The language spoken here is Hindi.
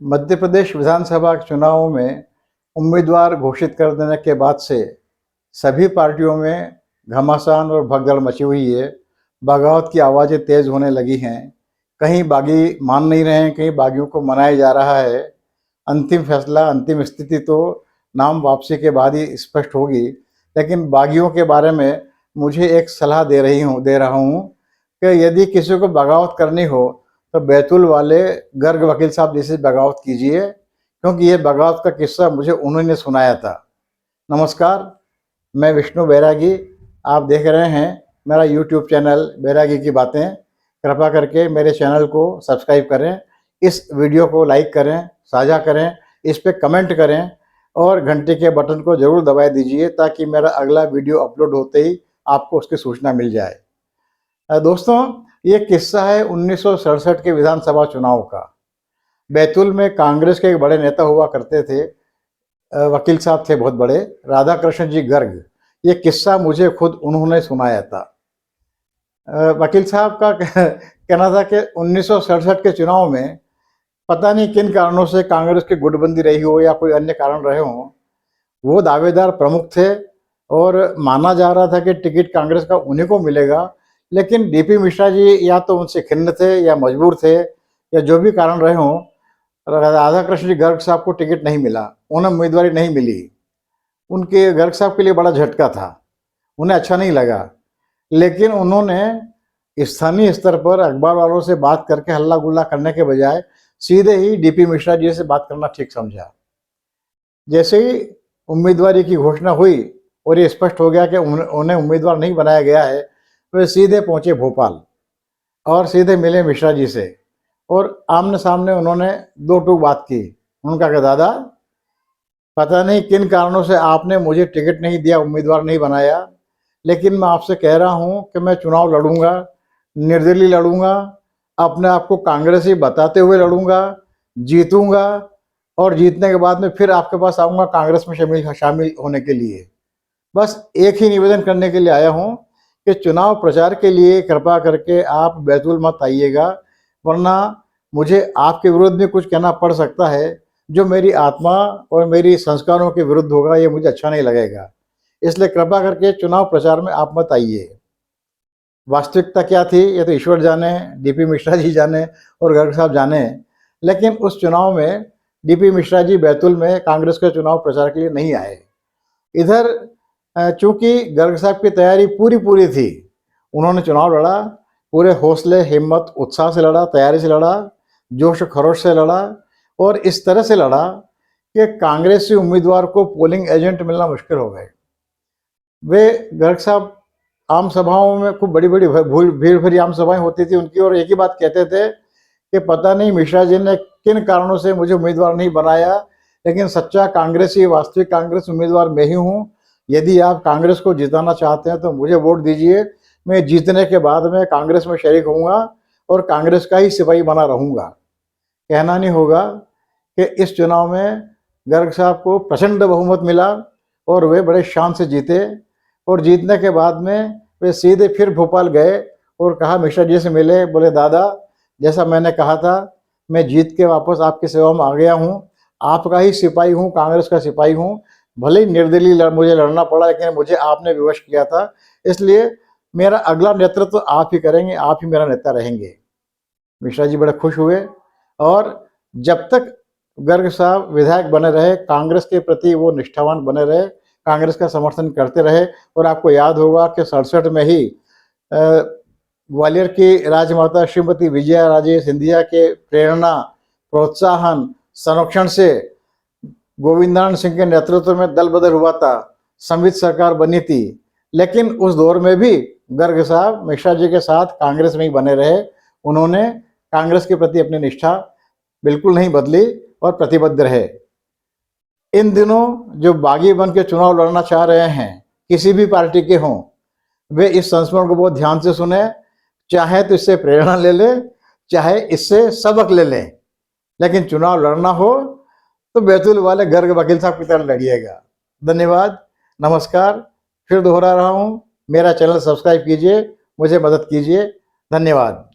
मध्य प्रदेश विधानसभा के चुनाव में उम्मीदवार घोषित कर देने के बाद से सभी पार्टियों में घमासान और भगदड़ मची हुई है। बगावत की आवाज़ें तेज़ होने लगी हैं। कहीं बागी मान नहीं रहे हैं, कहीं बागियों को मनाया जा रहा है। अंतिम फैसला, अंतिम स्थिति तो नाम वापसी के बाद ही स्पष्ट होगी। लेकिन बागियों के बारे में मुझे एक सलाह दे रहा हूँ कि यदि किसी को बगावत करनी हो तो बैतूल वाले गर्ग वकील साहब जैसे बगावत कीजिए, क्योंकि ये बगावत का किस्सा मुझे उन्होंने सुनाया था। नमस्कार, मैं विष्णु बैरागी। आप देख रहे हैं मेरा यूट्यूब चैनल बैरागी की बातें। कृपा करके मेरे चैनल को सब्सक्राइब करें, इस वीडियो को लाइक करें, साझा करें, इस पर कमेंट करें और घंटे के बटन को ज़रूर दबा दीजिए ताकि मेरा अगला वीडियो अपलोड होते ही आपको उसकी सूचना मिल जाए। दोस्तों, ये किस्सा है 1967 के विधानसभा चुनाव का। बैतूल में कांग्रेस के एक बड़े नेता हुआ करते थे, वकील साहब थे बहुत बड़े, राधा कृष्ण जी गर्ग। ये किस्सा मुझे खुद उन्होंने सुनाया था। वकील साहब का कहना था कि 1967 के चुनाव में पता नहीं किन कारणों से कांग्रेस की गुटबंदी रही हो या कोई अन्य कारण रहे हों, वो दावेदार प्रमुख थे और माना जा रहा था कि टिकट कांग्रेस का उन्हीं को मिलेगा। लेकिन डीपी मिश्रा जी या तो उनसे खिन्न थे या मजबूर थे या जो भी कारण रहे हों, राधा कृष्ण जी गर्ग साहब को टिकट नहीं मिला, उन्हें उम्मीदवारी नहीं मिली। उनके गर्ग साहब के लिए बड़ा झटका था, उन्हें अच्छा नहीं लगा। लेकिन उन्होंने स्थानीय स्तर पर अखबार वालों से बात करके हल्ला गुल्ला करने के बजाय सीधे ही डीपी मिश्रा जी से बात करना ठीक समझा। जैसे ही उम्मीदवारी की घोषणा हुई और ये स्पष्ट हो गया कि उन्हें उम्मीदवार नहीं बनाया गया है, वे सीधे पहुंचे भोपाल और सीधे मिले मिश्रा जी से और आमने सामने उन्होंने दो टूक बात की। उनका कहा, दादा पता नहीं किन कारणों से आपने मुझे टिकट नहीं दिया, उम्मीदवार नहीं बनाया, लेकिन मैं आपसे कह रहा हूं कि मैं चुनाव लड़ूंगा, निर्दलीय लड़ूंगा, अपने आप को कांग्रेसी बताते हुए लड़ूंगा, जीतूंगा और जीतने के बाद में फिर आपके पास आऊँगा कांग्रेस में शामिल होने के लिए। बस एक ही निवेदन करने के लिए आया हूँ कि चुनाव प्रचार के लिए कृपा करके आप बैतूल मत आइएगा, वरना मुझे आपके विरुद्ध में कुछ कहना पड़ सकता है जो मेरी आत्मा और मेरी संस्कारों के विरुद्ध होगा। ये मुझे अच्छा नहीं लगेगा, इसलिए कृपा करके चुनाव प्रचार में आप मत आइए। वास्तविकता क्या थी ये तो ईश्वर जाने, डीपी मिश्रा जी जाने और गर्ग साहब जाने। लेकिन उस चुनाव में डीपी मिश्रा जी बैतूल में कांग्रेस के चुनाव प्रचार के लिए नहीं आए। इधर चूंकि गर्ग साहब की तैयारी पूरी थी, उन्होंने चुनाव लड़ा, पूरे हौसले, हिम्मत, उत्साह से लड़ा, तैयारी से लड़ा, जोश खरोश से लड़ा और इस तरह से लड़ा कि कांग्रेसी उम्मीदवार को पोलिंग एजेंट मिलना मुश्किल हो गए। वे गर्ग साहब आम सभाओं में खूब बड़ी भीड़ भरी आम सभाएं होती थी उनकी, और एक ही बात कहते थे कि पता नहीं मिश्रा जी ने किन कारणों से मुझे उम्मीदवार नहीं बनाया, लेकिन सच्चा कांग्रेसी, वास्तविक कांग्रेस उम्मीदवार मैं ही हूँ। यदि आप कांग्रेस को जिताना चाहते हैं तो मुझे वोट दीजिए, मैं जीतने के बाद में कांग्रेस में शरीक होऊंगा और कांग्रेस का ही सिपाही बना रहूंगा। कहना नहीं होगा कि इस चुनाव में गर्ग साहब को प्रचंड बहुमत मिला और वे बड़े शान से जीते और जीतने के बाद में वे सीधे फिर भोपाल गए और कहा, मिश्रा जी से मिले, बोले दादा जैसा मैंने कहा था, मैं जीत के वापस आपकी सेवा में आ गया हूँ, आपका ही सिपाही हूँ, कांग्रेस का सिपाही हूँ। भले ही निर्दलीय मुझे लड़ना पड़ा, लेकिन मुझे आपने विवश किया था, इसलिए मेरा अगला नेतृत्व तो आप ही करेंगे, आप ही मेरा नेता रहेंगे। मिश्रा जी बड़े खुश हुए और जब तक गर्ग साहब विधायक बने रहे, कांग्रेस के प्रति वो निष्ठावान बने रहे, कांग्रेस का समर्थन करते रहे। और आपको याद होगा कि 67 में ही ग्वालियर की राजमाता श्रीमती विजया राजे सिंधिया के प्रेरणा, प्रोत्साहन, संरक्षण से गोविंदानंद सिंह के नेतृत्व में दल बदल हुआ था, संवित सरकार बनी थी। लेकिन उस दौर में भी गर्ग साहब मिश्रा जी के साथ कांग्रेस में ही बने रहे। उन्होंने कांग्रेस के प्रति अपनी निष्ठा बिल्कुल नहीं बदली और प्रतिबद्ध रहे। इन दिनों जो बागी बन के चुनाव लड़ना चाह रहे हैं, किसी भी पार्टी के हों, वे इस संस्मरण को बहुत ध्यान से सुने। चाहे तो इससे प्रेरणा ले ले, चाहे इससे सबक ले लें, लेकिन चुनाव लड़ना हो तो बैतूल वाले गर्ग वकील साहब की तरह लड़िएगा। धन्यवाद, नमस्कार। फिर दोहरा रहा हूँ, मेरा चैनल सब्सक्राइब कीजिए, मुझे मदद कीजिए। धन्यवाद।